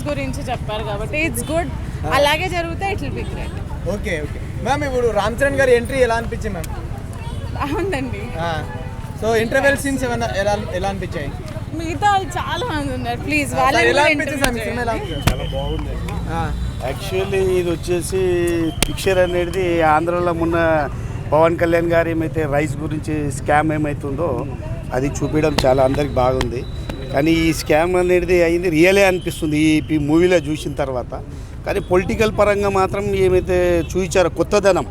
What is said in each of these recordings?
గురించి చెప్పారు కాబట్టి ఇట్స్ గుడ్. అలాగే జరిగితే it will be great. Okay okay ma'am, ఇప్పుడు రామ్ చరణ్ గారి ఎంట్రీ ఎలా అనిపించింది మ్యామ్? బాగుందండి. సో ఇంటర్వెల్ సీన్స్ ఏమైనా ఎలా అనిపించాయి? మిగతా వాళ్ళు చాలా మంది ఉన్నారు, ప్లీజ్ ఎలా అనిపించింది సార్? సినిమా ఎలా చాలా బాగుంది. యాక్చువల్లీ ఇది వచ్చేసి పిక్చర్ అనేది ఆంధ్రలో మొన్న పవన్ కళ్యాణ్ గారు ఏమైతే రైస్ గురించి స్కామ్ ఏమవుతుందో అది చూపించడం చాలా అందరికి బాగుంది. కానీ ఈ స్కామ్ అనేది అయింది రియలే అనిపిస్తుంది ఈ మూవీలో చూసిన తర్వాత. కానీ పొలిటికల్ పరంగా మాత్రం ఏమైతే చూపించారో కొత్తదనం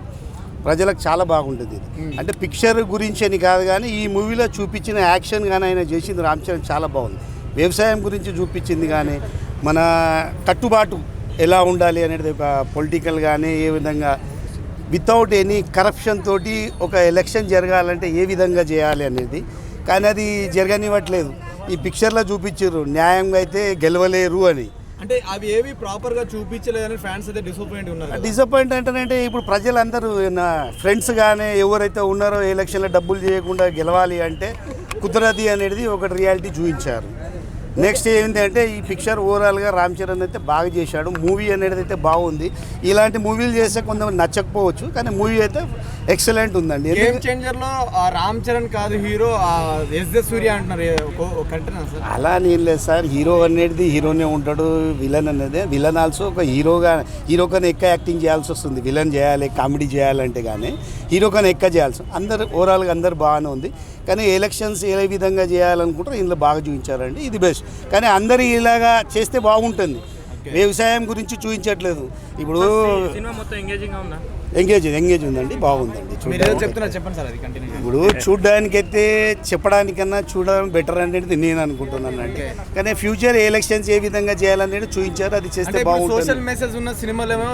ప్రజలకు చాలా బాగుంటుంది. అంటే పిక్చర్ గురించి అని కాదు కానీ ఈ మూవీలో చూపించిన యాక్షన్ కానీ ఆయన చేసింది రామ్ చరణ్ చాలా బాగుంది. వ్యవసాయం గురించి చూపించింది కానీ మన కట్టుబాటు ఎలా ఉండాలి అనేది ఒక పొలిటికల్ కానీ ఏ విధంగా వితౌట్ ఎనీ కరప్షన్ తోటి ఒక ఎలక్షన్ జరగాలంటే ఏ విధంగా చేయాలి అనేది. కానీ అది జరగనివ్వట్లేదు. ఈ పిక్చర్లో చూపించారు న్యాయంగా అయితే గెలవలేరు అని. అంటే అవి ఏవి ప్రాపర్గా చూపించలేదని ఫ్యాన్స్ అయితే డిసప్పాయింట్ ఉన్నారు. డిసప్పాయింట్ అంటేనంటే ఇప్పుడు ప్రజలందరూ నా ఫ్రెండ్స్ కానీ ఎవరైతే ఉన్నారో ఎలక్షన్లో డబ్బులు చేయకుండా గెలవాలి అంటే కుదరది అనేది ఒకటి రియాలిటీ చూపించారు. నెక్స్ట్ ఏంటంటే ఈ పిక్చర్ ఓవరాల్గా రామ్ చరణ్ అయితే బాగా చేశాడు. మూవీ అనేది అయితే బాగుంది. ఇలాంటి మూవీలు చేస్తే కొంతమంది నచ్చకపోవచ్చు కానీ మూవీ అయితే ఎక్సలెంట్ ఉందండి. గేమ్ చేంజర్లో రామ్ చరణ్ కాదు హీరో, ఎస్ సూర్య అంటున్నారు, కరెక్టేనా సార్? అలా నేను లేదు సార్. హీరో అనేది హీరోనే ఉంటాడు, విలన్ అనేది విలన్ ఆల్సో ఒక హీరో కన్నా ఎక్కువ యాక్టింగ్ చేయాల్సి వస్తుంది. విలన్ చేయాలి, కామెడీ చేయాలంటే కానీ హీరో కన్నా ఎక్కువ చేయాల్సి అందరు ఓవరాల్గా అందరు బాగానే ఉంది. కానీ ఎలక్షన్స్ ఏ విధంగా చేయాలనుకుంటారో ఇందులో బాగా చూపించారండి. ఇది బెస్ట్. కానీ అందరు ఇలాగా చేస్తే బాగుంటుంది. వ్యవసాయం గురించి చూపించట్లేదు. ఇప్పుడు ఎంగేజ్ ఉందండి, బాగుందండి. చెప్పండి సార్, అది కంటిన్యూ. ఇప్పుడు చూడడానికైతే చెప్పడానికన్నా చూడడం బెటర్ అనేది నేను అనుకుంటున్నాను అండి. కానీ ఫ్యూచర్ ఎలక్షన్స్ ఏ విధంగా చేయాలనేది చూపించారు, అది చేస్తే బాగుంటుంది. సోషల్ మెసేజ్ ఉన్న సినిమాలు ఏమో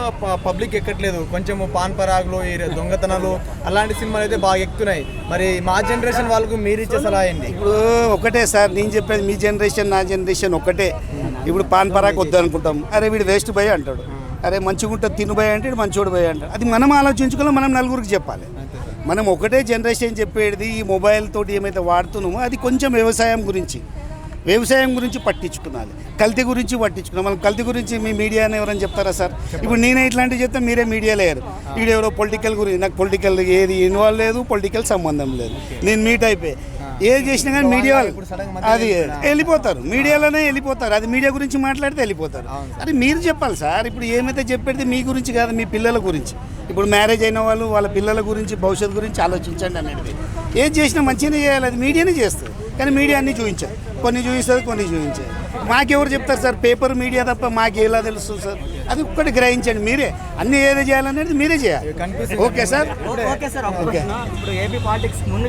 పబ్లిక్ ఎక్కట్లేదు, కొంచెం పాన్ పరాగులు, దొంగతనాలు అలాంటి సినిమాలు అయితే బాగా ఎక్కుతున్నాయి. మరి మా జనరేషన్ వాళ్ళకు మీరు ఇచ్చే సలహా ఏంటి? ఇప్పుడు ఒకటే సార్ నేను చెప్పేది, మీ జనరేషన్ నా జనరేషన్ ఒకటే. ఇప్పుడు పాన్ పరాగ్ వద్దు అనుకుంటాం, అరే వీడు వేస్ట్ భయ అంటాడు, అరే మంచిగా ఉంటుంది తిను భయ అంటే మంచోడు భయ అంటాడు. అది మనం ఆలోచించుకోవాలి, మనం నలుగురికి చెప్పాలి. మనం ఒకటే జనరేషన్ చెప్పేది ఈ మొబైల్ తోటి ఏమైతే వాడుతున్నామో అది కొంచెం వ్యవసాయం గురించి పట్టించుకున్నది, కల్తీ గురించి పట్టించుకున్నాం. మనం కల్తీ గురించి మీ మీడియాని ఎవరైనా చెప్తారా సార్? ఇప్పుడు నేనే ఇట్లాంటివి చెప్తే మీరే మీడియా లేరు. వీడియో ఎవరో పొలిటికల్ గురించి, నాకు పొలిటికల్ ఏది ఇన్వాల్వ్ లేదు, పొలిటికల్ సంబంధం లేదు. నేను మీట్ అయిపోయి ఏది చేసినా కానీ మీడియా అది వెళ్ళిపోతారు, మీడియాలోనే వెళ్ళిపోతారు. అది మీడియా గురించి మాట్లాడితే వెళ్ళిపోతారు. అది మీరు చెప్పాలి సార్. ఇప్పుడు ఏమైతే చెప్పేది మీ గురించి కాదు, మీ పిల్లల గురించి. ఇప్పుడు మ్యారేజ్ అయిన వాళ్ళు వాళ్ళ పిల్లల గురించి, భవిష్యత్తు గురించి ఆలోచించండి అనేది. ఏది చేసినా మంచిగానే చేయాలి, అది మీడియానే చేస్తుంది. కానీ మీడియా అన్నీ చూపించారు, కొన్ని చూపిస్తుంది, కొన్ని చూపించారు. మాకెవరు చెప్తారు సార్? పేపర్ మీడియా తప్ప మాకు ఎలా తెలుస్తుంది సార్? అది ఒక్కటి గ్రహించండి మీరే. అన్నీ ఏది చేయాలనేది మీరే చేయాలి. Okay sir. Okay sir. ఇప్పుడు ఏపీ పాలిటిక్స్ ముందు